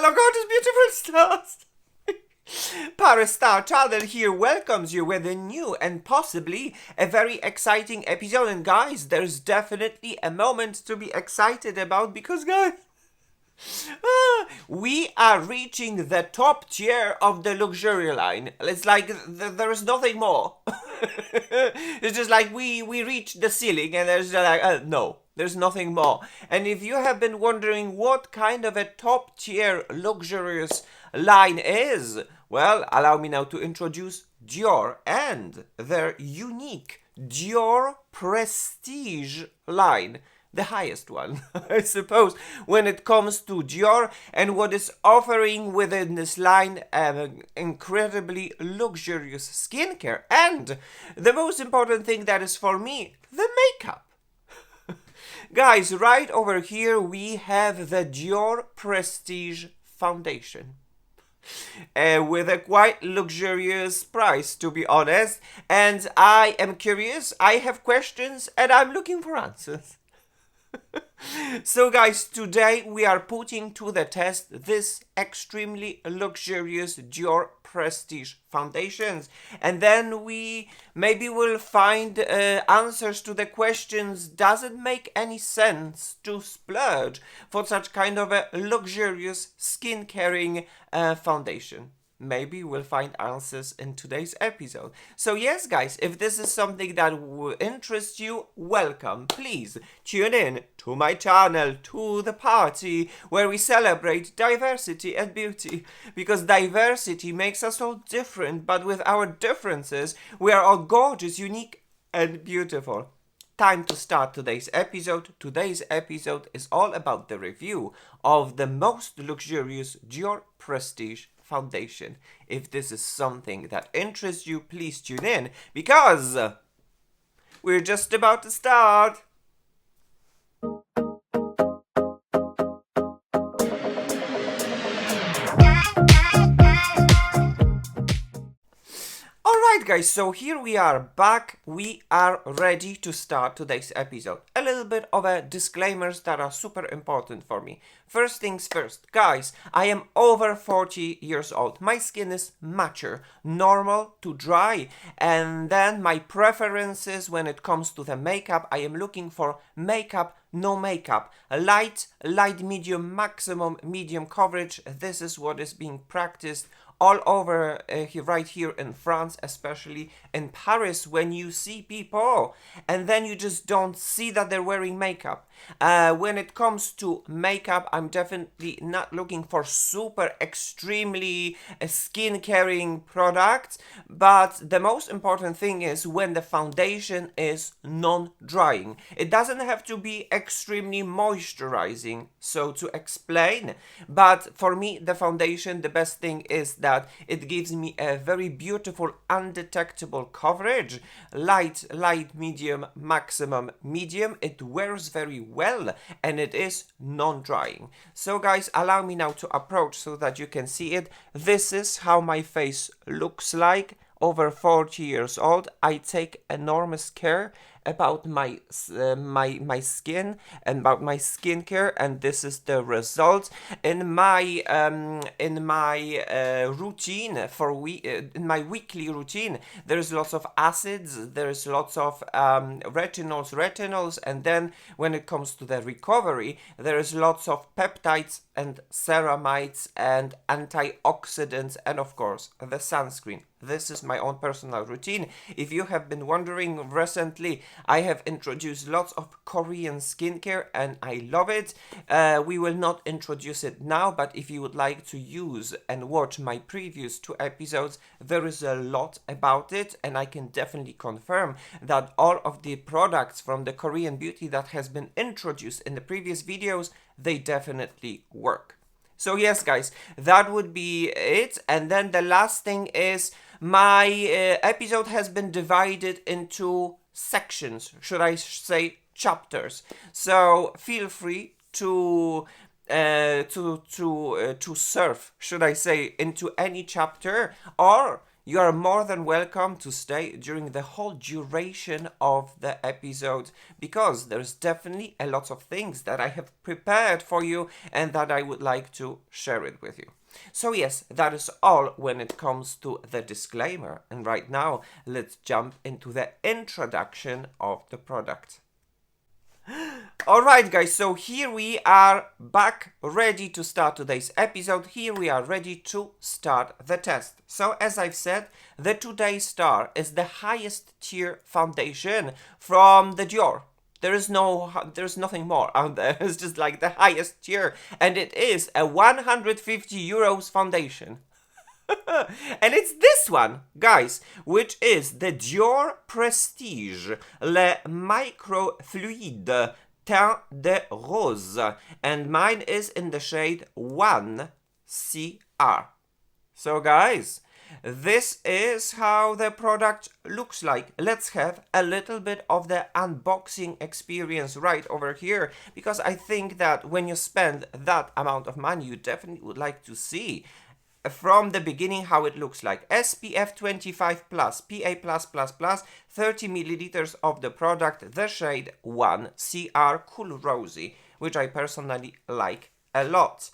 Hello, gorgeous, beautiful stars! ParisStarChannel here welcomes you with a new and possibly a very exciting episode. And guys, there's definitely a moment to be excited about because, guys, we are reaching the top tier of the luxury line. It's like there is nothing more. It's just like we reached the ceiling and there's like, no. There's nothing more. And if you have been wondering what kind of a top tier luxurious line is, well, allow me now to introduce Dior and their unique Dior Prestige line. The highest one, I suppose, when it comes to Dior and what is offering within this line incredibly luxurious skincare. And the most important thing that is for me, the makeup. Guys, right over here we have the Dior Prestige foundation. With a quite luxurious price, to be honest. And I am curious, I have questions, and I'm looking for answers. So guys, today we are putting to the test this extremely luxurious Dior Prestige foundations, and then we maybe will find answers to the questions, does it make any sense to splurge for such kind of a luxurious skin caring foundation? Maybe we'll find answers in today's episode. So yes, guys, if this is something that will interest you, welcome. Please tune in to my channel, to the party, where we celebrate diversity and beauty. Because diversity makes us all different, but with our differences, we are all gorgeous, unique, and beautiful. Time to start today's episode. Today's episode is all about the review of the most luxurious Dior Prestige foundation. If this is something that interests you, please tune in because we're just about to start. Alright guys, so here we are back. We are ready to start today's episode. A little bit of a disclaimers that are super important for me. First things first, guys, I am over 40 years old. My skin is mature, normal to dry, and then my preferences when it comes to the makeup, I am looking for makeup, no makeup, light, medium, maximum, medium coverage. This is what is being practiced all over right here in France, especially in Paris, when you see people and then you just don't see that they're wearing makeup. When it comes to makeup, I'm definitely not looking for super extremely skin caring products, but the most important thing is when the foundation is non-drying. It doesn't have to be extremely moisturizing, so to explain, but for me the foundation, the best thing is that it gives me a very beautiful undetectable coverage, light, medium, maximum, medium. It wears very well and it is non-drying. So guys, allow me now to approach so that you can see it. This is how my face looks like. Over 40 years old, I take enormous care about my skin and about my skincare, and this is the result in my routine for in my weekly routine. There's lots of acids, there's lots of retinols, and then when it comes to the recovery, there's lots of peptides and ceramides and antioxidants, and of course the sunscreen. This is my own personal routine. If you have been wondering, recently I have introduced lots of Korean skincare and I love it. We will not introduce it now, but if you would like to use and watch my previous 2 episodes, there is a lot about it, and I can definitely confirm that all of the products from the Korean beauty that has been introduced in the previous videos, they definitely work. So yes guys, that would be it. And then the last thing is my episode has been divided into sections, should I say chapters. So feel free to surf, should I say, into any chapter, or you are more than welcome to stay during the whole duration of the episode, because there's definitely a lot of things that I have prepared for you and that I would like to share it with you. So yes, that is all when it comes to the disclaimer. And right now, let's jump into the introduction of the product. Alright guys, so here we are back, ready to start today's episode. Here we are ready to start the test. So as I've said, the Today's Star is the highest tier foundation from the Dior. There's nothing more out there. It's just like the highest tier, and it is a 150 euros foundation. And it's this one, guys, which is the Dior Prestige Le Micro-Fluide Teint de Rose, and mine is in the shade 1CR. So guys, this is how the product looks like. Let's have a little bit of the unboxing experience right over here, because I think that when you spend that amount of money, you definitely would like to see from the beginning how it looks like. SPF 25+, PA+++, 30 milliliters of the product, the shade 1CR Cool Rosy, which I personally like a lot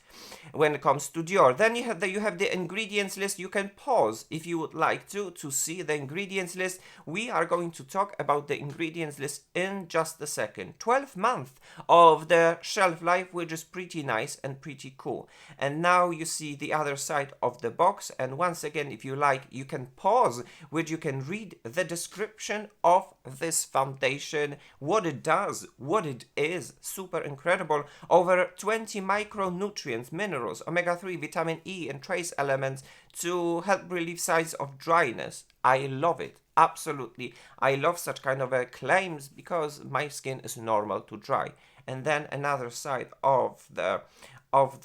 when it comes to Dior. Then you have the ingredients list. You can pause if you would like to see the ingredients list. We are going to talk about the ingredients list in just a second. 12 months of the shelf life, which is pretty nice and pretty cool. And now you see the other side of the box, and once again, if you like, you can pause, which you can read the description of this foundation, what it does, what it is. Super incredible. Over 20 micronutrients, minerals, omega-3, vitamin E, and trace elements to help relieve signs of dryness. I love it. Absolutely. I love such kind of claims, because my skin is normal to dry. And then another side of the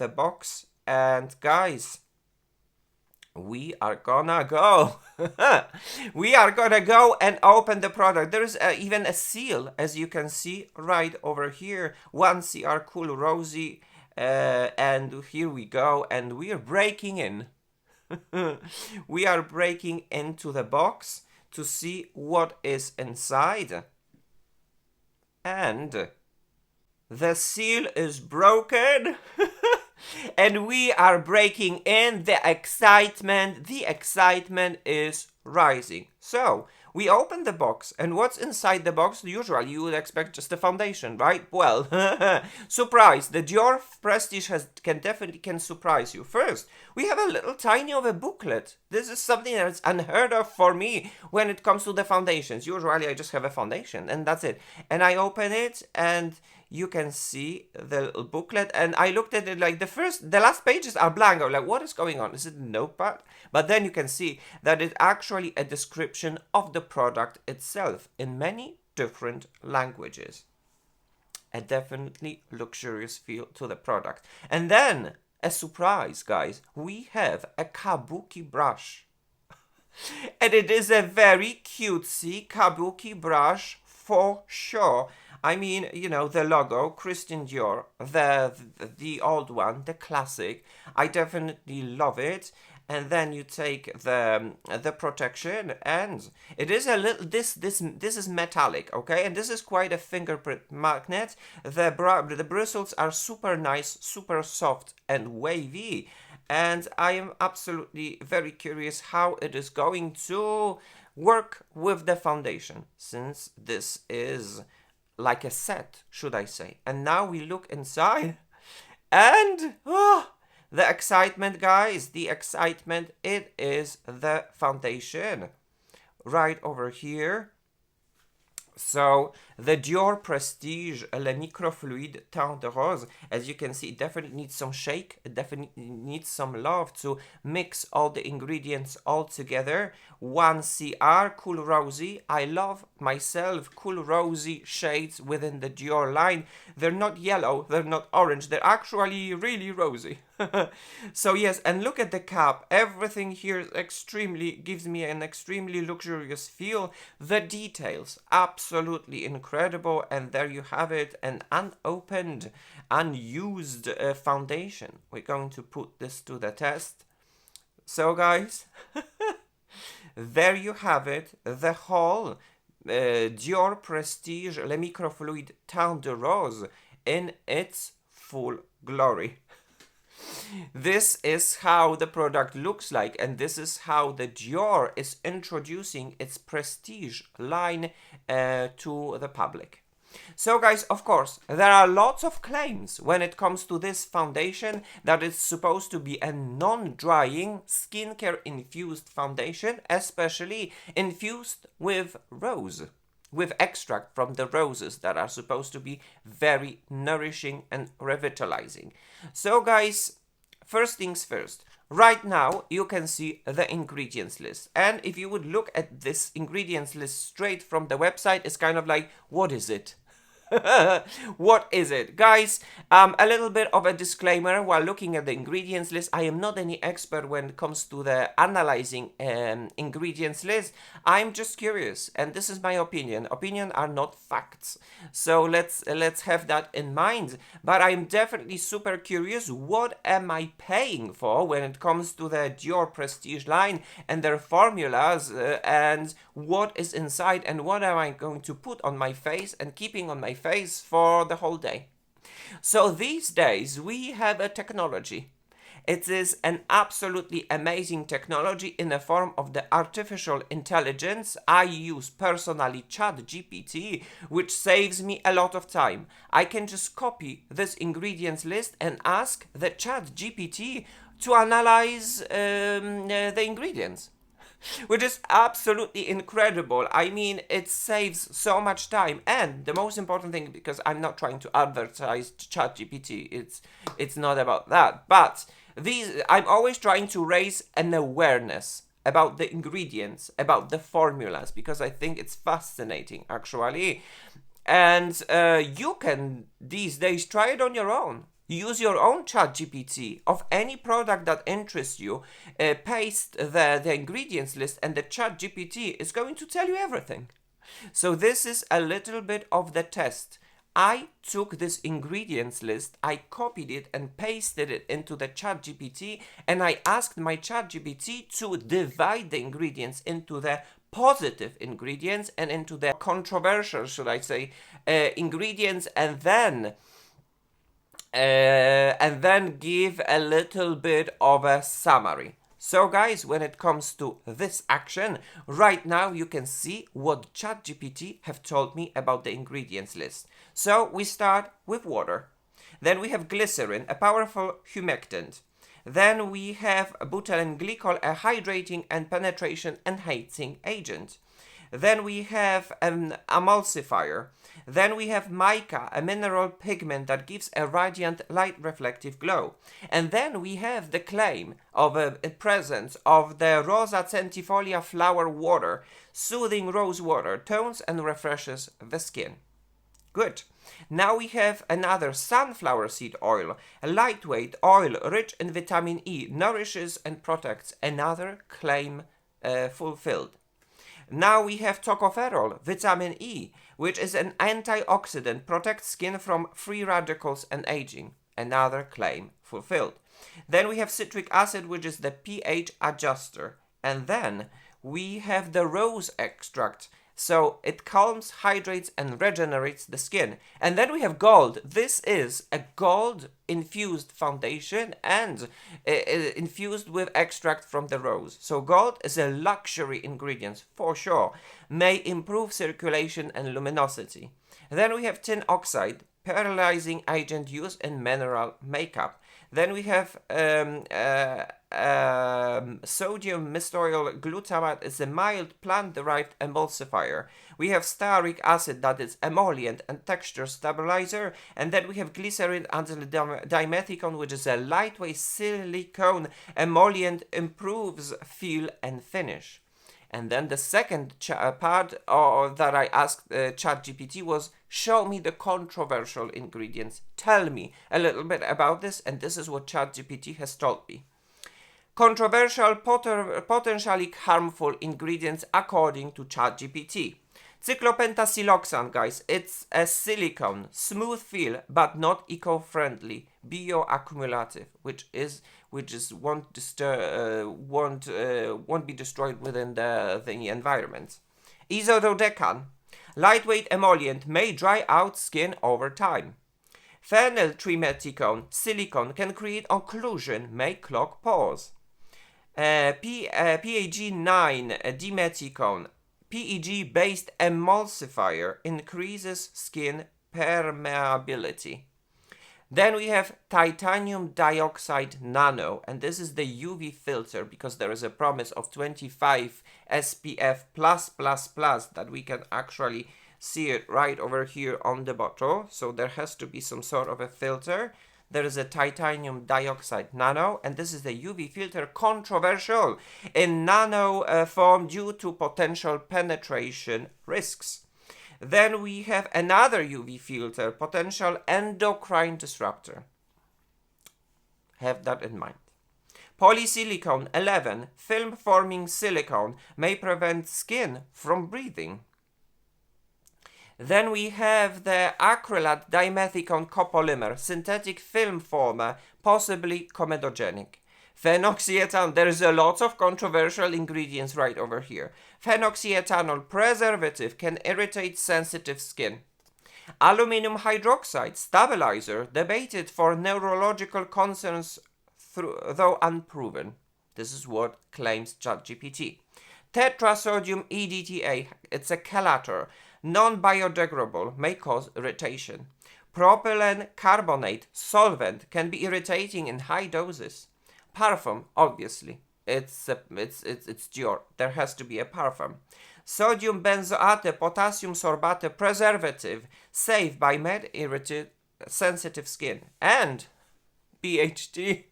box. And guys, we are gonna go. We are gonna go and open the product. There is even a seal, as you can see right over here. 1CR Cool Rosy. And here we go, and we are breaking in. We are breaking into the box to see what is inside. And the seal is broken. And we are breaking in. The excitement is rising. So we open the box, and what's inside the box? Usually you would expect just a foundation, right? Well, surprise! The Dior Prestige can definitely surprise you. First, we have a little tiny of a booklet. This is something that's unheard of for me when it comes to the foundations. Usually I just have a foundation and that's it. And I open it, and you can see the little booklet, and I looked at it like the last pages are blank. I'm like, what is going on? Is it a notepad? But then you can see that it's actually a description of the product itself in many different languages. A definitely luxurious feel to the product. And then, a surprise, guys, we have a kabuki brush. And it is a very cutesy kabuki brush for sure. I mean, you know, the logo, Christian Dior, the old one, the classic. I definitely love it. And then you take the protection, and it is a little, this is metallic, okay? And this is quite a fingerprint magnet. The bristles are super nice, super soft and wavy. And I am absolutely very curious how it is going to work with the foundation, since this is like a set, should I say. And now we look inside, and the excitement, guys, the excitement. It is the foundation right over here. So the Dior Prestige Le Micro-Fluide Teint de Rose, as you can see, it definitely needs some shake. It definitely needs some love to mix all the ingredients all together. 1CR Cool Rosy. I love myself cool rosy shades within the Dior line. They're not yellow, they're not orange, they're actually really rosy. So yes, and look at the cap. Everything here gives me an extremely luxurious feel. The details, absolutely incredible. And there you have it, an unopened, unused foundation. We're going to put this to the test. So guys, there you have it, the whole Dior Prestige Le Micro-Fluide Teint de Rose in its full glory. This is how the product looks like, and this is how the Dior is introducing its Prestige line to the public. So guys, of course, there are lots of claims when it comes to this foundation, that it's supposed to be a non-drying skincare infused foundation, especially infused with rose, with extract from the roses that are supposed to be very nourishing and revitalizing. So guys, first things first. Right now, you can see the ingredients list. And if you would look at this ingredients list straight from the website, it's kind of like, what is it? What is it? Guys, a little bit of a disclaimer while looking at the ingredients list. I am not any expert when it comes to the analyzing ingredients list. I'm just curious, and this is my opinion. Opinions are not facts. So let's have that in mind. But I'm definitely super curious, what am I paying for when it comes to the Dior Prestige line and their formulas, and what is inside, and what am I going to put on my face and keeping on my face for the whole day. So these days we have a technology. It is an absolutely amazing technology in the form of the artificial intelligence. I use personally ChatGPT, which saves me a lot of time. I can just copy this ingredients list and ask the ChatGPT to analyze the ingredients, which is absolutely incredible. I mean, it saves so much time. And the most important thing, because I'm not trying to advertise ChatGPT, it's not about that, but I'm always trying to raise an awareness about the ingredients, about the formulas, because I think it's fascinating actually. And you can these days try it on your own. Use your own ChatGPT of any product that interests you, paste the ingredients list, and the ChatGPT is going to tell you everything. So this is a little bit of the test. I took this ingredients list, I copied it and pasted it into the ChatGPT, and I asked my ChatGPT to divide the ingredients into the positive ingredients and into the controversial, should I say, ingredients, and then give a little bit of a summary. So guys, when it comes to this action, right now you can see what ChatGPT have told me about the ingredients list. So we start with water. Then we have glycerin, a powerful humectant. Then we have butylene glycol, a hydrating and penetration enhancing agent. Then we have an emulsifier. Then we have mica, a mineral pigment that gives a radiant, light reflective glow. And then we have the claim of a presence of the Rosa centifolia flower water, soothing rose water, tones and refreshes the skin. Good. Now we have another sunflower seed oil, a lightweight oil rich in vitamin E, nourishes and protects. Another claim fulfilled. Now we have tocopherol, vitamin E, which is an antioxidant, protects skin from free radicals and aging. Another claim fulfilled. Then we have citric acid, which is the pH adjuster. And then we have the rose extract. So it calms, hydrates, and regenerates the skin. And then we have gold. This is a gold-infused foundation and infused with extract from the rose. So gold is a luxury ingredient, for sure. May improve circulation and luminosity. Then we have tin oxide, paralyzing agent used in mineral makeup. Then we have sodium mystoyl glutamate is a mild plant-derived emulsifier. We have stearic acid that is emollient and texture stabilizer. And then we have glycerin and dimethicone, which is a lightweight silicone emollient, improves feel and finish. And then the second part that I asked ChatGPT was, show me the controversial ingredients. Tell me a little bit about this, and this is what ChatGPT has told me. Controversial, potentially harmful ingredients according to ChatGPT. Cyclopentasiloxane, guys, it's a silicone, smooth feel, but not eco-friendly. bioaccumulative, which won't be destroyed within the environment. Isododecan, lightweight emollient, may dry out skin over time. Phenyltrimeticone, silicone, can create occlusion, may clog pores. PAG9 dimeticone, PEG-based emulsifier, increases skin permeability. Then we have titanium dioxide nano, and this is the UV filter because there is a promise of 25 SPF+++ that we can actually see it right over here on the bottle. So there has to be some sort of a filter. There is a titanium dioxide nano, and this is the UV filter, controversial in nano form due to potential penetration risks. Then we have another UV filter, potential endocrine disruptor. Have that in mind. Polysilicon 11, film-forming silicone, may prevent skin from breathing. Then we have the acrylate dimethicone copolymer, synthetic film former, possibly comedogenic. Phenoxyethanol, there is a lot of controversial ingredients right over here. Phenoxyethanol preservative can irritate sensitive skin. Aluminum hydroxide stabilizer, debated for neurological concerns though unproven. This is what claims ChatGPT. Tetrasodium EDTA, it's a chelator, non-biodegradable, may cause irritation. Propylene carbonate solvent can be irritating in high doses. Parfum, obviously, it's Dior. There has to be a parfum. Sodium benzoate, potassium sorbate preservative, safe by med-irritated sensitive skin. And BHT.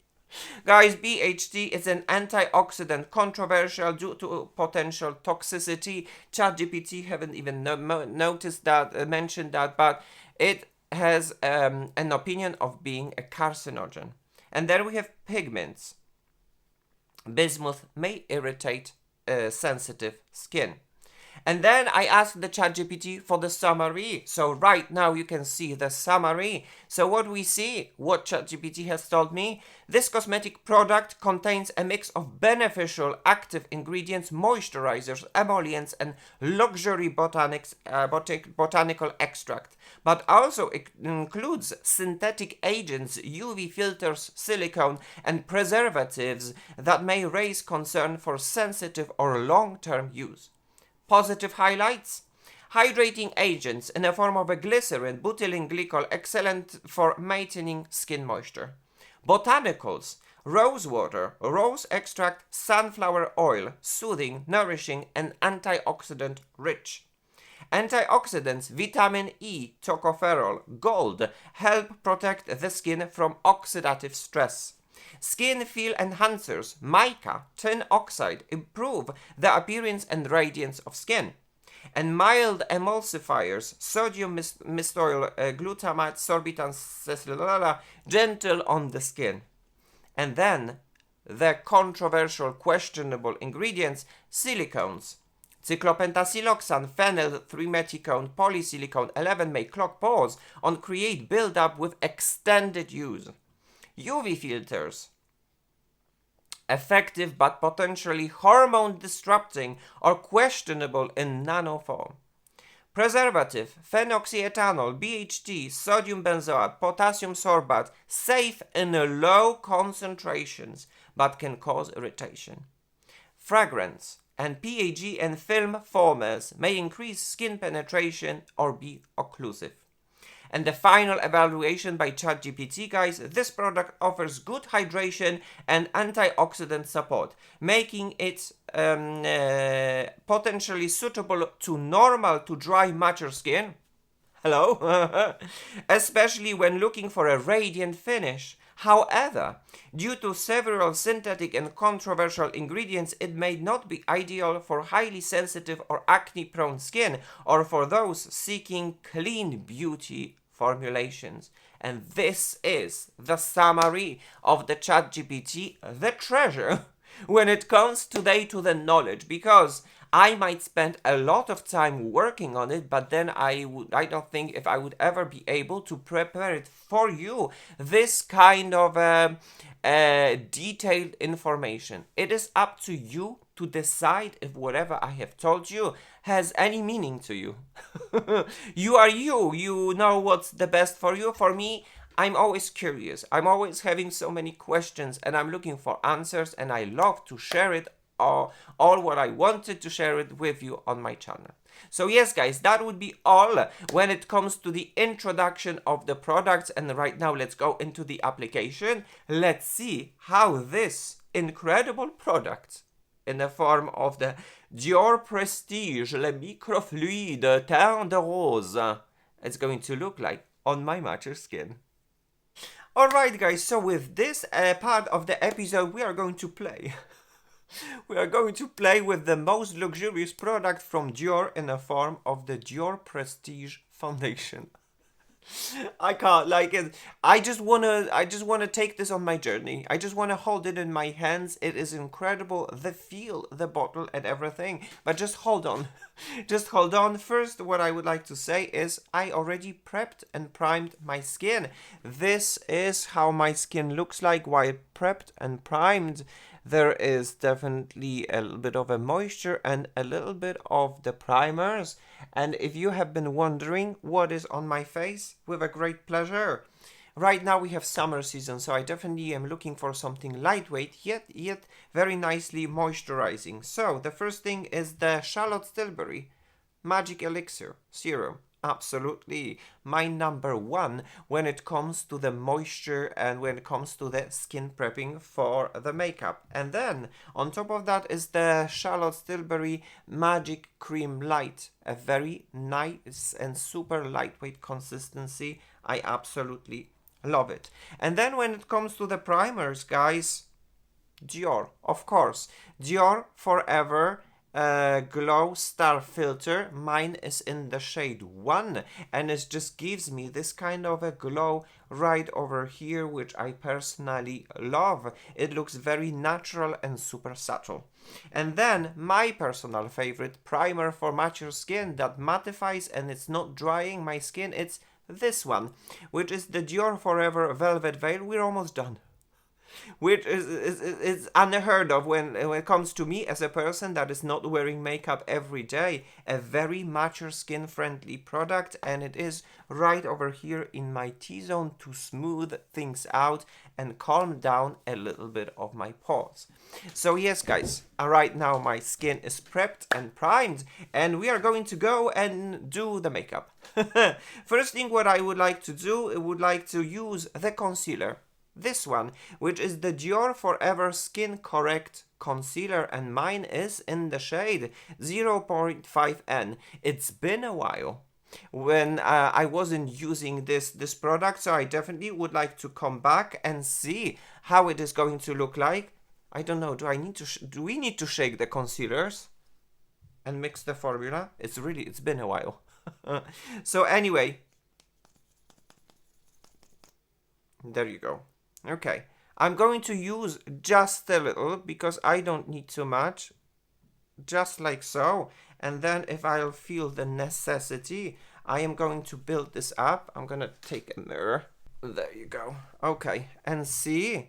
Guys, BHT is an antioxidant, controversial due to potential toxicity. ChatGPT haven't even noticed that, mentioned that, but it has an opinion of being a carcinogen. And then we have pigments. Bismuth may irritate sensitive skin. And then I asked the ChatGPT for the summary. So right now you can see the summary. So what we see, what ChatGPT has told me, this cosmetic product contains a mix of beneficial active ingredients, moisturizers, emollients, and luxury botanical extract. But also it includes synthetic agents, UV filters, silicone, and preservatives that may raise concern for sensitive or long-term use. Positive highlights: hydrating agents in the form of a glycerin, butylene glycol, excellent for maintaining skin moisture. Botanicals: rose water, rose extract, sunflower oil, soothing, nourishing, and antioxidant rich. Antioxidants: vitamin E, tocopherol, gold, help protect the skin from oxidative stress. Skin feel enhancers, mica, tin oxide, improve the appearance and radiance of skin. And mild emulsifiers, sodium mistoyl, glutamate, sorbitan, gentle on the skin. And then the controversial, questionable ingredients, silicones. Cyclopentasiloxane, phenyltrimeticone, polysilicone 11 may clog pores or create buildup with extended use. UV filters, effective but potentially hormone disrupting or questionable in nano form. Preservative, phenoxyethanol, BHT, sodium benzoate, potassium sorbate, safe in low concentrations but can cause irritation. Fragrance and PAG and film formers may increase skin penetration or be occlusive. And the final evaluation by ChatGPT, guys, this product offers good hydration and antioxidant support, making it potentially suitable to normal to dry mature skin. Hello? Especially when looking for a radiant finish. However, due to several synthetic and controversial ingredients, it may not be ideal for highly sensitive or acne-prone skin or for those seeking clean beauty formulations. And this is the summary of the ChatGPT, the treasure, when it comes today to the knowledge, because I might spend a lot of time working on it, but then I don't think if I would ever be able to prepare it for you, this kind of detailed information. It is up to you to decide if whatever I have told you has any meaning to you. You are you. You know what's the best for you. For me, I'm always curious. I'm always having so many questions and I'm looking for answers, and I love to share it all what I wanted to share it with you on my channel. So yes, guys, that would be all when it comes to the introduction of the products. And right now, let's go into the application. Let's see how this incredible product in the form of the DIOR PRESTIGE Le Micro-Fluide Teint de Rose it's going to look like on my mature skin. Alright guys, so with this part of the episode, we are going to play. We are going to play with the most luxurious product from Dior in the form of the DIOR PRESTIGE foundation. I can't like it. I just wanna take this on my journey. I just wanna hold it in my hands. It is incredible, the feel, the bottle and everything. But just hold on. Just hold on. First, what I would like to say is I already prepped and primed my skin. This is how my skin looks like while prepped and primed. There is definitely a little bit of a moisture and a little bit of the primers. And if you have been wondering what is on my face, with a great pleasure. Right now we have summer season, so I definitely am looking for something lightweight, yet very nicely moisturizing. So the first thing is the Charlotte Tilbury Magic Elixir Serum. Absolutely my number one when it comes to the moisture and when it comes to the skin prepping for the makeup. And then on top of that is the Charlotte Tilbury Magic Cream Light, a very nice and super lightweight consistency. I absolutely love it. And then when it comes to the primers, guys, Dior, of course, Dior Forever Glow Star Filter. Mine is in the shade 1, and it just gives me this kind of a glow right over here, which I personally love. It looks very natural and super subtle. And then my personal favorite primer for mature skin that mattifies and it's not drying my skin, it's this one, which is the Dior Forever Velvet Veil. We're almost done. Which is unheard of when it comes to me as a person that is not wearing makeup every day. A very mature skin friendly product, and it is right over here in my T-zone to smooth things out and calm down a little bit of my pores. So yes guys, right now my skin is prepped and primed, and we are going to go and do the makeup. First thing what I would like to do, I would like to use the concealer. This one, which is the Dior Forever Skin Correct Concealer, and mine is in the shade 0.5N. It's been a while when I wasn't using this product, so I definitely would like to come back and see how it is going to look like. I don't know, do we need to shake the concealers and mix the formula? It's been a while. So anyway, there you go. Okay, I'm going to use just a little because I don't need too much, just like so. And then if I'll feel the necessity, I am going to build this up. I'm gonna take a mirror. There you go. Okay, and see,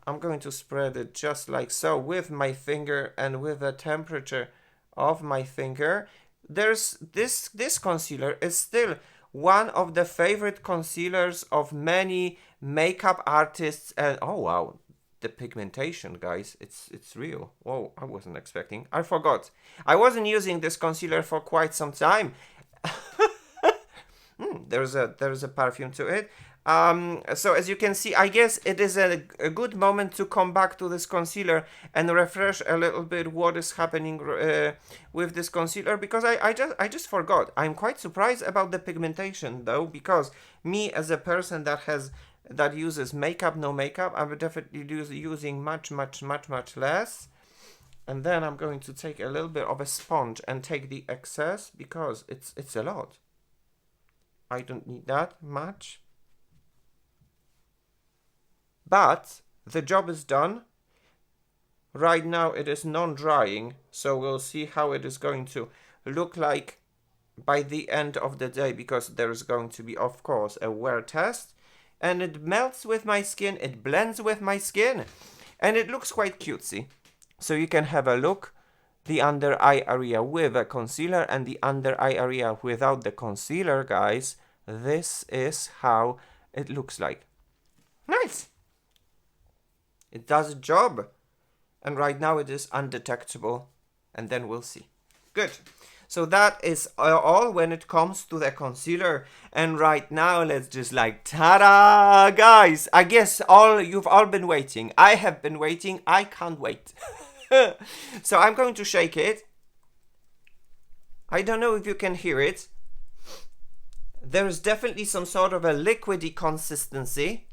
I'm going to spread it just like so with my finger and with the temperature of my finger. There's this concealer is still one of the favorite concealers of many makeup artists, and oh wow, the pigmentation, guys, it's real. Whoa, I wasn't expecting. I forgot. I wasn't using this concealer for quite some time. There's a perfume to it. So as you can see, I guess it is a good moment to come back to this concealer and refresh a little bit what is happening with this concealer, because I just forgot. I'm quite surprised about the pigmentation though, because me as a person that uses makeup, no makeup, I'm definitely using much less. And then I'm going to take a little bit of a sponge and take the excess because it's a lot. I don't need that much. But the job is done. Right now it is non-drying, so we'll see how it is going to look like by the end of the day, because there's going to be, of course, a wear test. And it melts with my skin, it blends with my skin, and it looks quite cutesy. So you can have a look, the under eye area with a concealer and the under eye area without the concealer, guys. This is how it looks like. Nice! It does a job. And right now it is undetectable. And then we'll see. Good. So that is all when it comes to the concealer. And right now let's just like, ta-da! Guys, I guess you've all been waiting. I have been waiting. I can't wait. So I'm going to shake it. I don't know if you can hear it. There is definitely some sort of a liquidy consistency.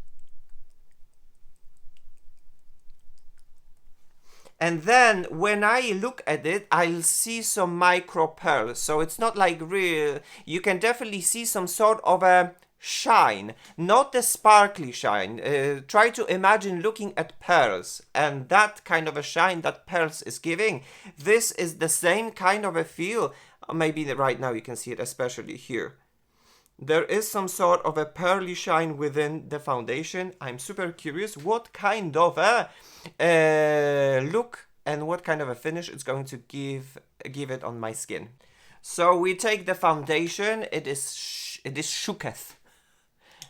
And then when I look at it, I'll see some micro pearls. So it's not like real. You can definitely see some sort of a shine, not the sparkly shine. Try to imagine looking at pearls and that kind of a shine that pearls is giving. This is the same kind of a feel. Maybe right now you can see it, especially here. There is some sort of a pearly shine within the foundation. I'm super curious what kind of a look and what kind of a finish it's going to give it on my skin. So we take the foundation. It is shooketh.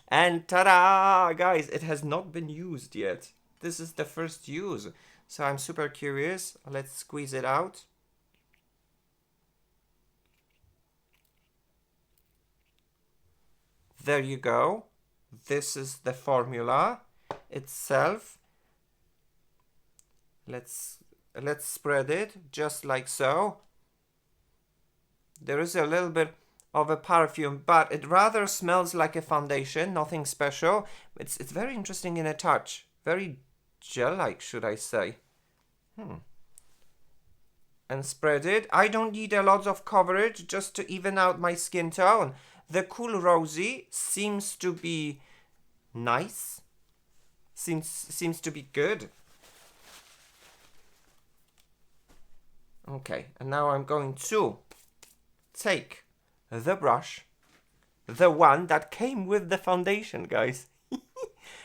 And ta-da! Guys, it has not been used yet. This is the first use. So I'm super curious. Let's squeeze it out. There you go. This is the formula itself. Let's spread it just like so. There is a little bit of a perfume, but it rather smells like a foundation, nothing special. It's very interesting in a touch. Very gel-like, should I say. And spread it. I don't need a lot of coverage just to even out my skin tone. The Cool Rosy seems to be nice. Seems to be good. Okay, and now I'm going to take the brush, the one that came with the foundation, guys,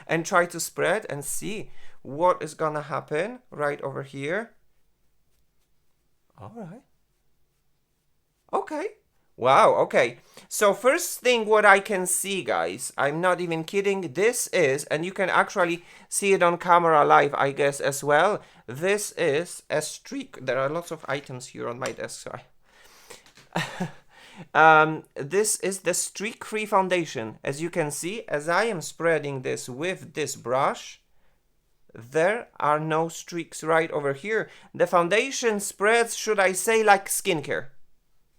and try to spread and see what is gonna happen right over here. All right. Okay. Wow, okay. So first thing what I can see, guys, I'm not even kidding, this is, and you can actually see it on camera live, I guess, as well. This is a streak. There are lots of items here on my desk, so this is the streak-free foundation. As you can see, as I am spreading this with this brush, there are no streaks right over here. The foundation spreads, should I say, like skincare.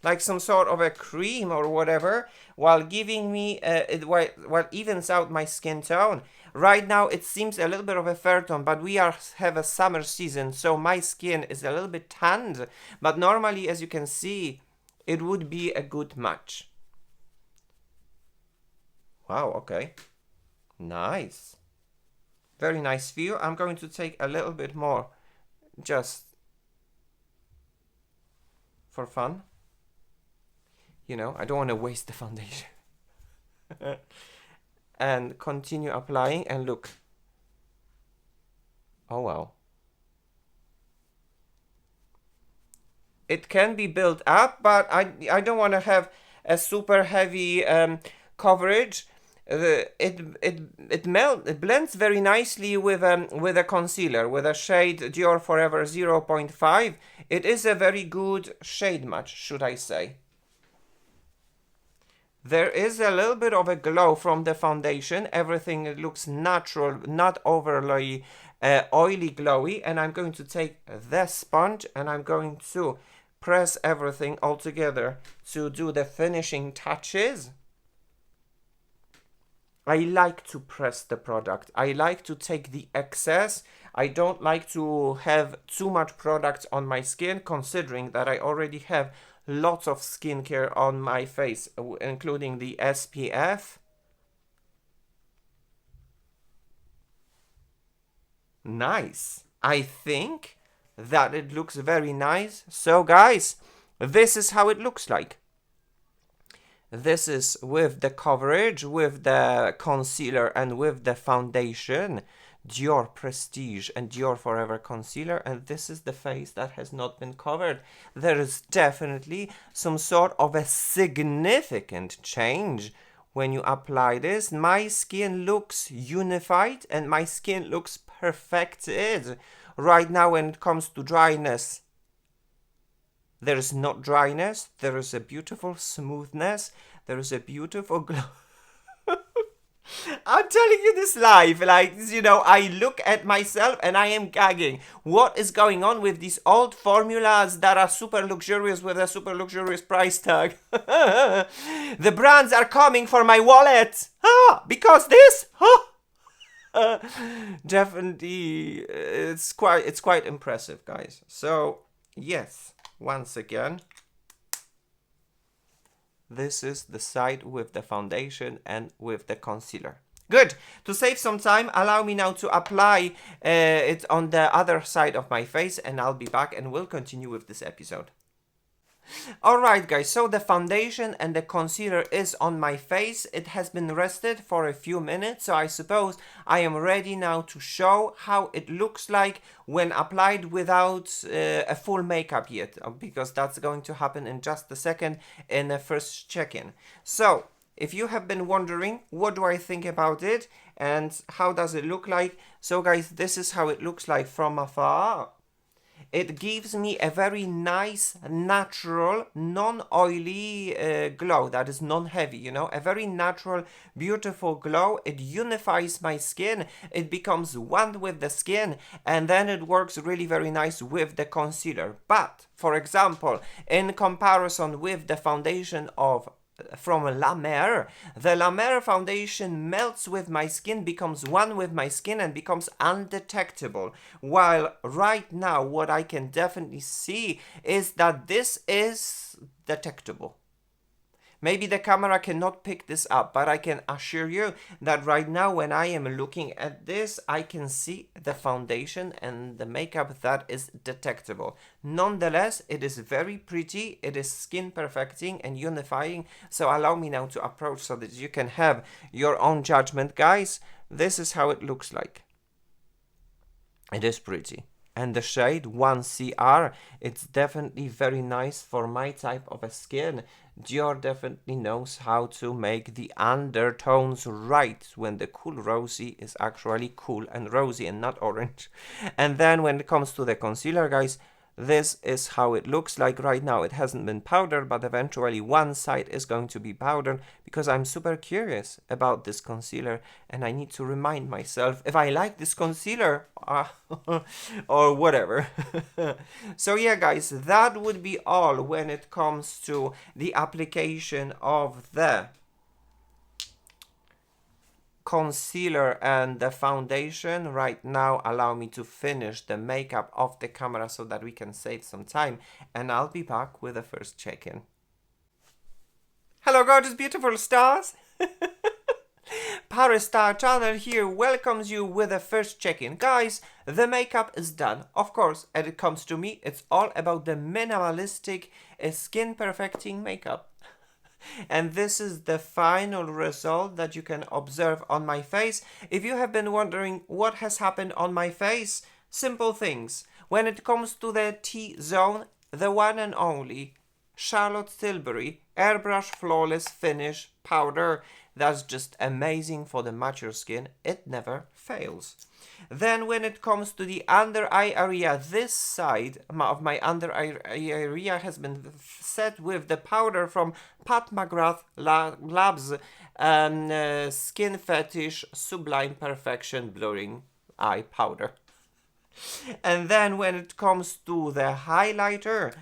Like some sort of a cream or whatever, while giving me, while evens out my skin tone. Right now it seems a little bit of a fair tone, but we have a summer season, so my skin is a little bit tanned. But normally, as you can see, it would be a good match. Wow, okay. Nice. Very nice feel. I'm going to take a little bit more, just for fun. You know, I don't want to waste the foundation. And continue applying, and look. Oh, wow. It can be built up, but I don't want to have a super heavy coverage. It blends very nicely with a concealer, with a shade Dior Forever 0.5. It is a very good shade match, should I say. There is a little bit of a glow from the foundation. Everything looks natural, not overly oily glowy. And I'm going to take the sponge and I'm going to press everything all together to do the finishing touches. I like to press the product. I like to take the excess. I don't like to have too much product on my skin, considering that I already have lots of skincare on my face, including the SPF. Nice. I think that it looks very nice. So guys, this is how it looks like. This is with the coverage, with the concealer, and with the foundation. Dior Prestige and Dior Forever Concealer, and this is the face that has not been covered. There is definitely some sort of a significant change when you apply this. My skin looks unified and my skin looks perfected. Right now when it comes to dryness, there is not dryness, there is a beautiful smoothness, there is a beautiful glow. I'm telling you this live, like, you know, I look at myself and I am gagging. What is going on with these old formulas that are super luxurious with a super luxurious price tag? The brands are coming for my wallet. Because this? Definitely, it's quite impressive, guys. So, yes, once again, this is the side with the foundation and with the concealer. Good. To save some time, allow me now to apply it on the other side of my face, and I'll be back and we'll continue with this episode. Alright guys, so the foundation and the concealer is on my face. It has been rested for a few minutes, so I suppose I am ready now to show how it looks like when applied without a full makeup yet, because that's going to happen in just a second in the first check-in. So, if you have been wondering what do I think about it and how does it look like, so guys, this is how it looks like from afar. It gives me a very nice, natural, non-oily glow that is non-heavy, you know, a very natural, beautiful glow. It unifies my skin, it becomes one with the skin, and then it works really very nice with the concealer. But, for example, in comparison with the foundation from La Mer, the La Mer foundation melts with my skin, becomes one with my skin, and becomes undetectable. While right now, what I can definitely see is that this is detectable. Maybe the camera cannot pick this up, but I can assure you that right now when I am looking at this, I can see the foundation and the makeup that is detectable. Nonetheless, it is very pretty, it is skin perfecting and unifying, so allow me now to approach so that you can have your own judgment. Guys, this is how it looks like. It is pretty. And the shade 1CR, it's definitely very nice for my type of a skin. Dior definitely knows how to make the undertones right when the cool rosy is actually cool and rosy and not orange. And then when it comes to the concealer, guys, this is how it looks like right now. It hasn't been powdered, but eventually one side is going to be powdered because I'm super curious about this concealer and I need to remind myself if I like this concealer or whatever. So yeah, guys, that would be all when it comes to the application of the concealer and the foundation. Right now, allow me to finish the makeup off the camera so that we can save some time, and I'll be back with the first check-in. Hello gorgeous beautiful stars. ParisStarChannel here welcomes you with the first check-in. Guys, the makeup is done. Of course, and it comes to me, it's all about the minimalistic skin perfecting makeup. And this is the final result that you can observe on my face. If you have been wondering what has happened on my face, simple things. When it comes to the T-zone, the one and only Charlotte Tilbury Airbrush Flawless Finish Powder. That's just amazing for the mature skin. It never fails. Then when it comes to the under eye area, this side of my under eye area has been set with the powder from Pat McGrath Labs Skin Fetish Sublime Perfection Blurring Eye Powder. And then when it comes to the highlighter,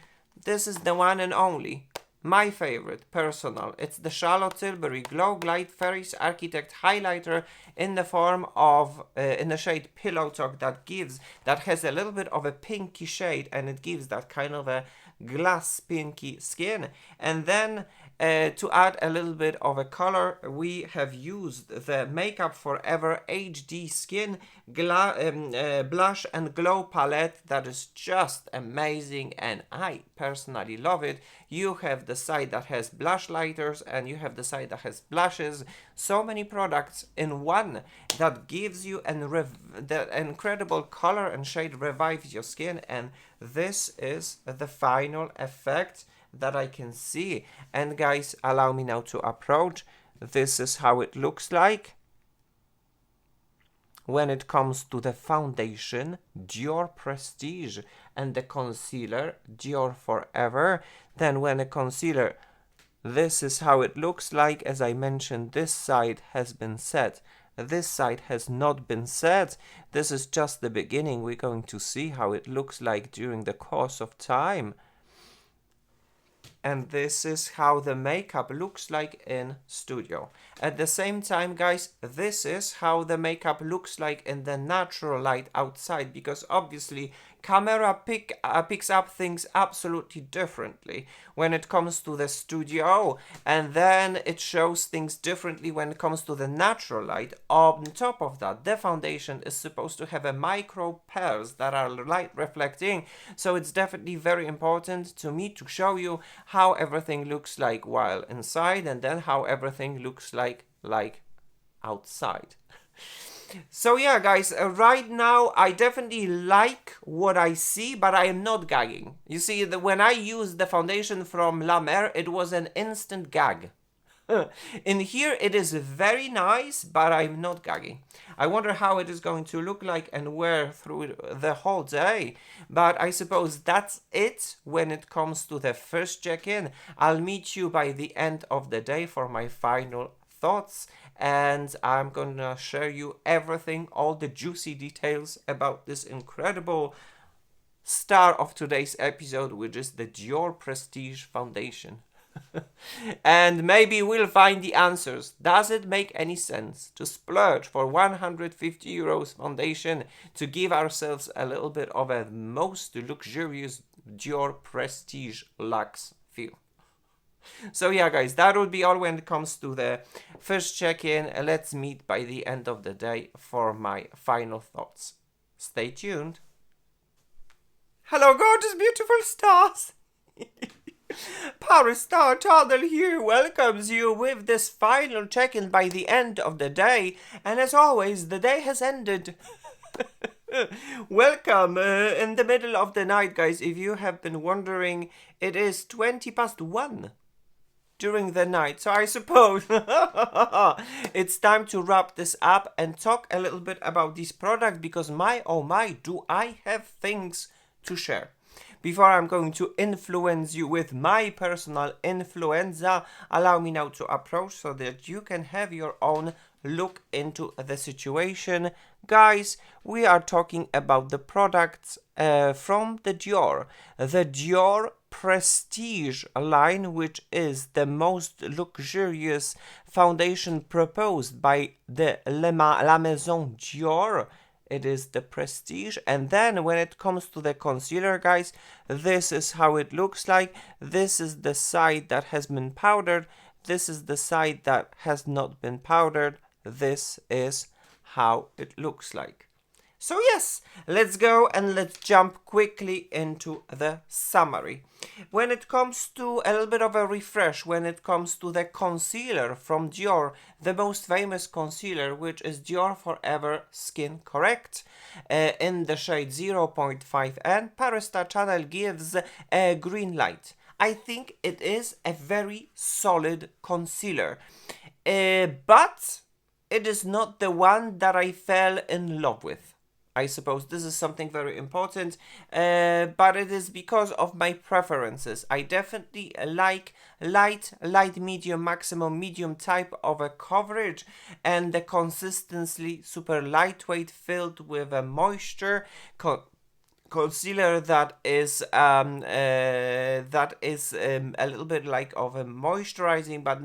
this is the one and only. My favorite, personal. It's the Charlotte Tilbury Glow Glide Fairies Architect Highlighter in the form of, in the shade Pillow Talk that has a little bit of a pinky shade and it gives that kind of a glass pinky skin. And then to add a little bit of a color, we have used the Makeup Forever HD Skin Blush and Glow palette that is just amazing, and I personally love it. You have the side that has blush lighters and you have the side that has blushes. So many products in one that gives you the incredible color and shade, revives your skin, and this is the final effect that I can see. And guys, allow me now to approach. This is how it looks like when it comes to the foundation, Dior Prestige, and the concealer, Dior Forever. Then when a concealer, this is how it looks like. As I mentioned, this side has been set, this side has not been set. This is just the beginning. We're going to see how it looks like during the course of time. And this is how the makeup looks like in studio. At the same time, guys, this is how the makeup looks like in the natural light outside, because obviously camera picks up things absolutely differently when it comes to the studio, and then it shows things differently when it comes to the natural light. On top of that, the foundation is supposed to have a micro pearls that are light reflecting, so it's definitely very important to me to show you how everything looks like while inside, and then how everything looks like outside. So yeah, guys, right now I definitely like what I see, but I am not gagging. You see, when I used the foundation from La Mer, it was an instant gag. In here it is very nice, but I'm not gagging. I wonder how it is going to look like and wear through the whole day. But I suppose that's it when it comes to the first check-in. I'll meet you by the end of the day for my final thoughts, and I'm gonna share you everything, all the juicy details about this incredible star of today's episode, which is the Dior Prestige foundation. And maybe we'll find the answers. Does it make any sense to splurge for 150 euros foundation to give ourselves a little bit of a most luxurious Dior Prestige luxe feel? So yeah, guys, that would be all when it comes to the first check-in. Let's meet by the end of the day for my final thoughts. Stay tuned. Hello, gorgeous, beautiful stars. ParisStarChannel here welcomes you with this final check-in by the end of the day. And as always, the day has ended. Welcome in the middle of the night, guys. If you have been wondering, it is 1:20 during the night. So I suppose it's time to wrap this up and talk a little bit about this product, because my oh my, do I have things to share. Before I'm going to influence you with my personal influenza, allow me now to approach so that you can have your own look into the situation. Guys, we are talking about the products from the Dior Prestige line, which is the most luxurious foundation proposed by the La Maison Dior. It is the Prestige. And then when it comes to the concealer, guys, this is how it looks like. This is the side that has been powdered. This is the side that has not been powdered. This is how it looks like. So yes, let's go and let's jump quickly into the summary. When it comes to a little bit of a refresh, when it comes to the concealer from Dior, the most famous concealer, which is Dior Forever Skin Correct, in the shade 0.5N, ParisStarChannel gives a green light. I think it is a very solid concealer, but it is not the one that I fell in love with. I suppose this is something very important, but it is because of my preferences. I definitely like light, medium, maximum medium type of a coverage, and the consistency super lightweight, filled with a moisture concealer that is a little bit like of a moisturizing, but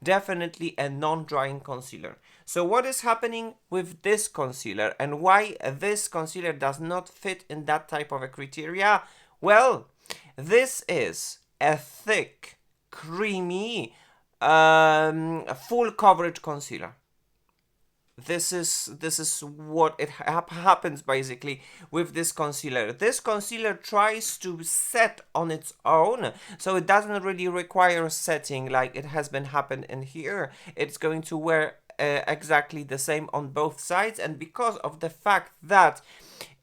definitely a non-drying concealer. So what is happening with this concealer and why this concealer does not fit in that type of a criteria? Well, this is a thick creamy, full coverage concealer. This is what it happens basically with this concealer. This concealer tries to set on its own, so it doesn't really require setting like it has been happened in here. It's going to wear exactly the same on both sides, and because of the fact that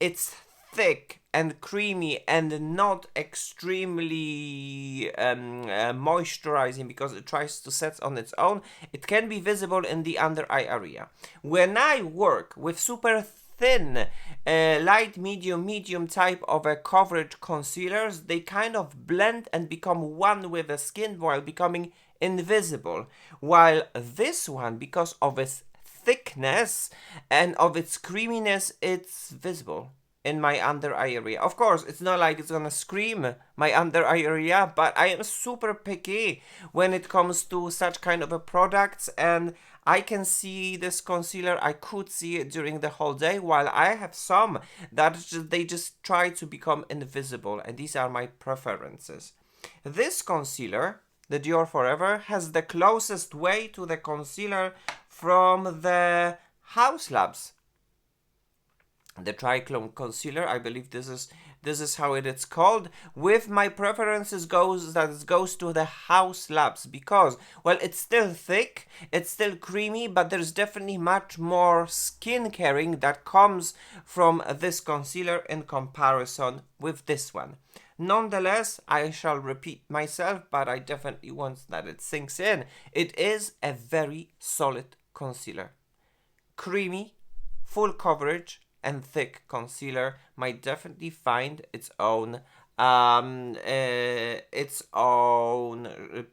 it's thick and creamy and not extremely moisturizing because it tries to set on its own, it can be visible in the under eye area. When I work with super thin light medium type of coverage concealers, they kind of blend and become one with the skin while becoming invisible, while this one, because of its thickness and of its creaminess, it's visible in my under eye area. Of course, it's not like it's gonna scream my under eye area, but I am super picky when it comes to such kind of a products, and I can see this concealer, I could see it during the whole day, while I have some that they just try to become invisible, and these are my preferences. This concealer, the Dior Forever, has the closest way to the concealer from the House Labs. The Triclone concealer, I believe this is how it is called. With my preferences goes to the House Labs because, well, it's still thick, it's still creamy, but there's definitely much more skin caring that comes from this concealer in comparison with this one. Nonetheless, I shall repeat myself, but I definitely want that it sinks in. It is a very solid concealer. Creamy, full coverage, and thick concealer might definitely find its own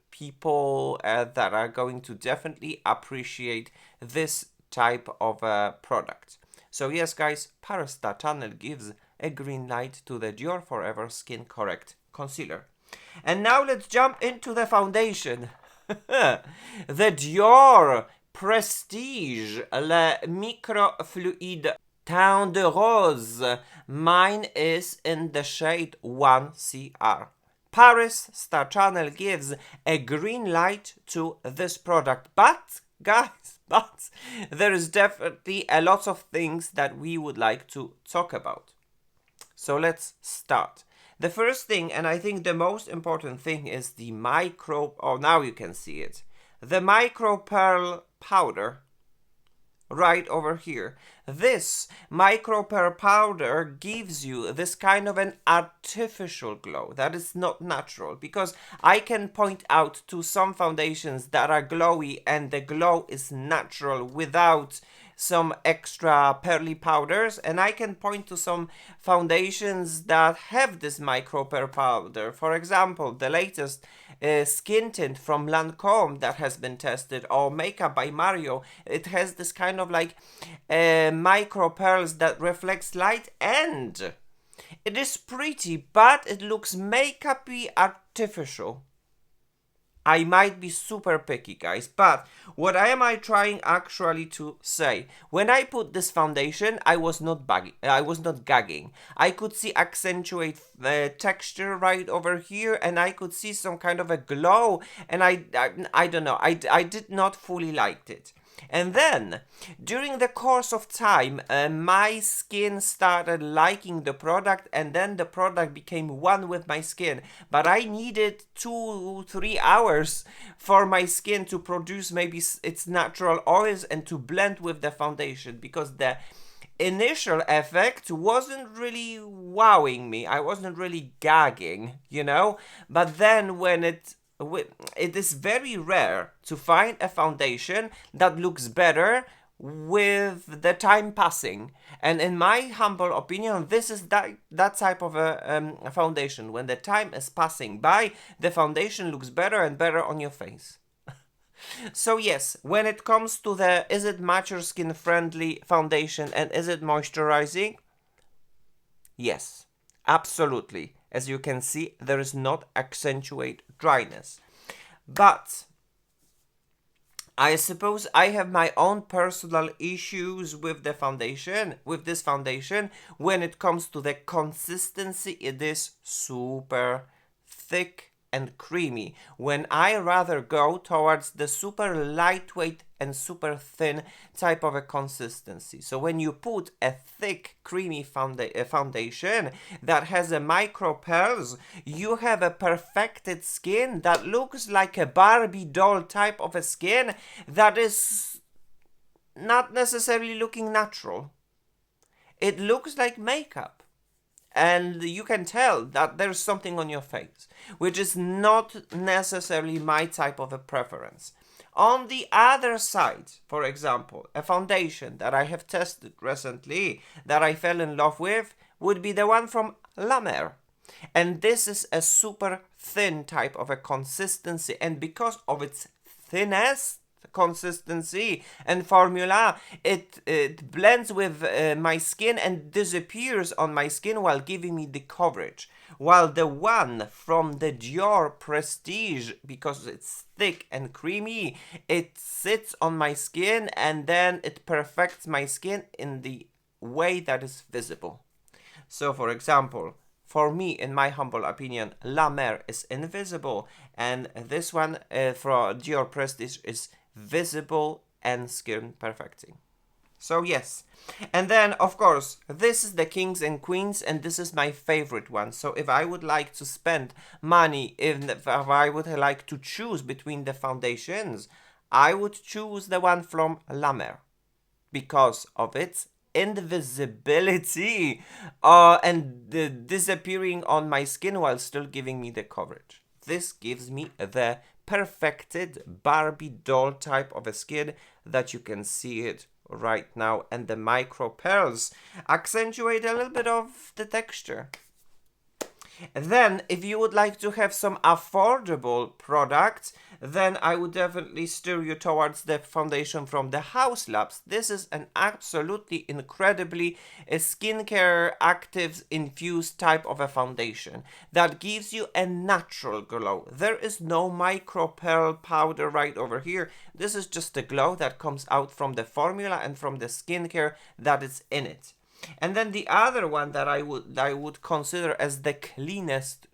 people that are going to definitely appreciate this type of product. So yes, guys, ParisStarChannel gives a green light to the Dior Forever Skin Correct Concealer. And now let's jump into the foundation. The Dior Prestige Le Micro-Fluide Teint de Rose. Mine is in the shade 1CR. ParisStarChannel gives a green light to this product, but guys, there is definitely a lot of things that we would like to talk about. So let's start. The first thing, and I think the most important thing, is the now you can see it. The micro pearl powder right over here. This micro pearl powder gives you this kind of an artificial glow that is not natural, because I can point out to some foundations that are glowy and the glow is natural without some extra pearly powders, and I can point to some foundations that have this micro pearl powder. For example, the latest skin tint from Lancome that has been tested, or Makeup by Mario. It has this kind of like micro pearls that reflects light, and it is pretty, but it looks makeupy, artificial. I might be super picky, guys, but what am I trying actually to say? When I put this foundation, I was not gagging. I could see accentuate texture right over here, and I could see some kind of a glow, and I don't know, I did not fully like it. And then, during the course of time, my skin started liking the product, and then the product became one with my skin. But I needed 2-3 hours for my skin to produce maybe its natural oils and to blend with the foundation, because the initial effect wasn't really wowing me. I wasn't really gagging, you know? But then when it is very rare to find a foundation that looks better with the time passing, and in my humble opinion, this is that type of a foundation. When the time is passing by, the foundation looks better and better on your face. So yes, when it comes to is it mature skin friendly foundation and is it moisturizing? Yes, absolutely. As you can see, there is not accentuate dryness. But I suppose I have my own personal issues with the foundation, with this foundation. When it comes to the consistency, it is super thick and creamy, when I rather go towards the super lightweight and super thin type of a consistency. So when you put a thick creamy foundation that has a micro pearls, you have a perfected skin that looks like a Barbie doll type of a skin that is not necessarily looking natural. It looks like makeup. And you can tell that there's something on your face, which is not necessarily my type of a preference. On the other side, for example, a foundation that I have tested recently that I fell in love with would be the one from La Mer. And this is a super thin type of a consistency, and because of its thinness, consistency and formula, it blends with my skin and disappears on my skin while giving me the coverage, while the one from the Dior Prestige, because it's thick and creamy, it sits on my skin and then it perfects my skin in the way that is visible. So for example, for me, in my humble opinion, La Mer is invisible, and this one from Dior Prestige is visible and skin perfecting. So yes, and then of course this is the kings and queens, and this is my favorite one. So if I would like to spend money, if I would like to choose between the foundations, I would choose the one from La Mer because of its invisibility and the disappearing on my skin while still giving me the coverage. This gives me the perfected Barbie doll type of a skin that you can see it right now, and the micro pearls accentuate a little bit of the texture. Then if you would like to have some affordable products, then I would definitely steer you towards the foundation from the House Labs. This is an absolutely incredibly skincare active infused type of a foundation that gives you a natural glow. There is no micro pearl powder right over here. This is just the glow that comes out from the formula and from the skincare that is in it. And then the other one that I would consider as the cleanest,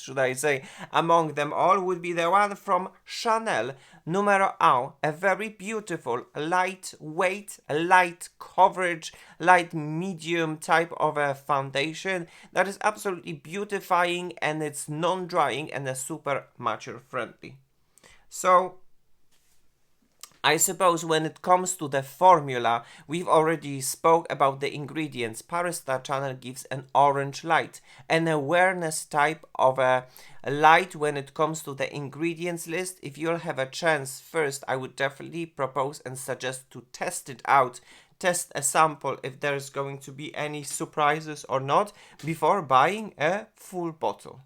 should I say, among them all would be the one from Chanel Numero 1, a very beautiful, lightweight, light coverage, light medium type of a foundation that is absolutely beautifying, and it's non-drying and a super mature friendly. So I suppose when it comes to the formula, we've already spoke about the ingredients. ParisStarChannel gives an orange light, an awareness type of a light when it comes to the ingredients list. If you'll have a chance, first I would definitely propose and suggest to test it out. Test a sample if there's going to be any surprises or not before buying a full bottle.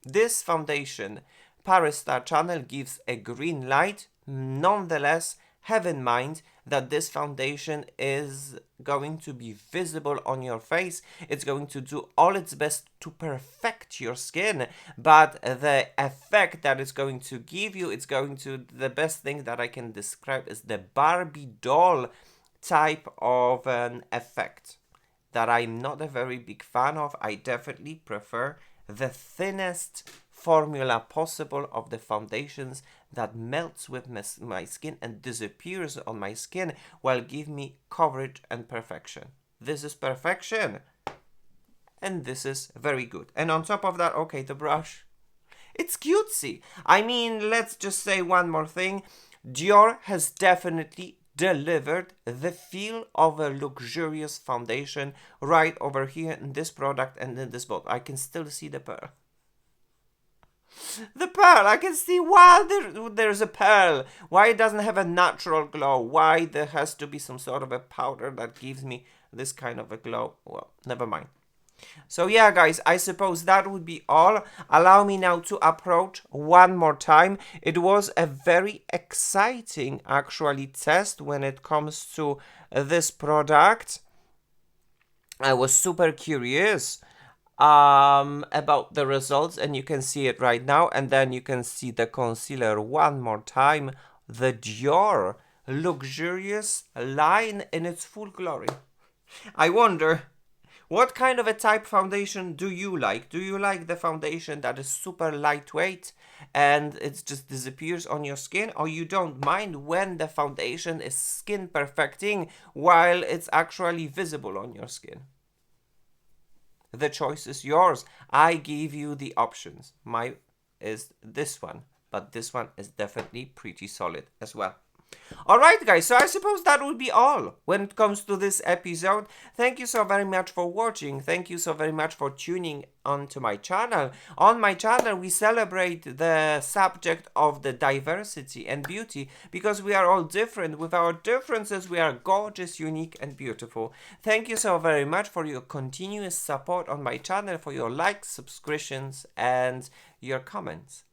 This foundation, ParisStarChannel, gives a green light. Nonetheless, have in mind that this foundation is going to be visible on your face. It's going to do all its best to perfect your skin, but the effect that it's going to give you, the best thing that I can describe is the Barbie doll type of an effect that I'm not a very big fan of. I definitely prefer the thinnest formula possible of the foundations that melts with my skin and disappears on my skin while giving me coverage and perfection. This is perfection, and this is very good. And on top of that, okay, the brush, it's cutesy. I mean, let's just say one more thing. Dior has definitely delivered the feel of a luxurious foundation right over here in this product and in this bottle. I can still see the pearl. The pearl, I can see why there's a pearl. Why it doesn't have a natural glow. Why there has to be some sort of a powder that gives me this kind of a glow. Well, never mind. So yeah, guys, I suppose that would be all. Allow me now to approach one more time. It was a very exciting, actually, test when it comes to this product. I was super curious about the results, and you can see it right now. And then you can see the concealer one more time. The Dior luxurious line in its full glory. I wonder What kind of a type foundation do you like? Do you like the foundation that is super lightweight and it just disappears on your skin, or you don't mind when the foundation is skin perfecting while it's actually visible on your skin? The choice is yours. I gave you the options. My is this one, but this one is definitely pretty solid as well. Alright guys, so I suppose that would be all when it comes to this episode. Thank you so very much for watching. Thank you so very much for tuning onto my channel. On my channel we celebrate the subject of the diversity and beauty, because we are all different. With our differences we are gorgeous, unique and beautiful. Thank you so very much for your continuous support on my channel, for your likes, subscriptions and your comments.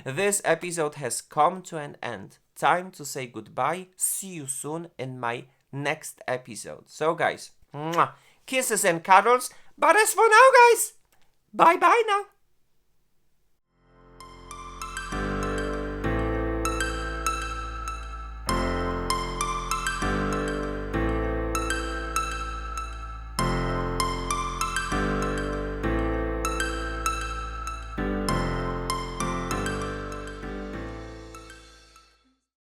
This episode has come to an end. Time to say goodbye. See you soon in my next episode. So guys, mwah, kisses and cuddles. But as for now guys, bye bye now.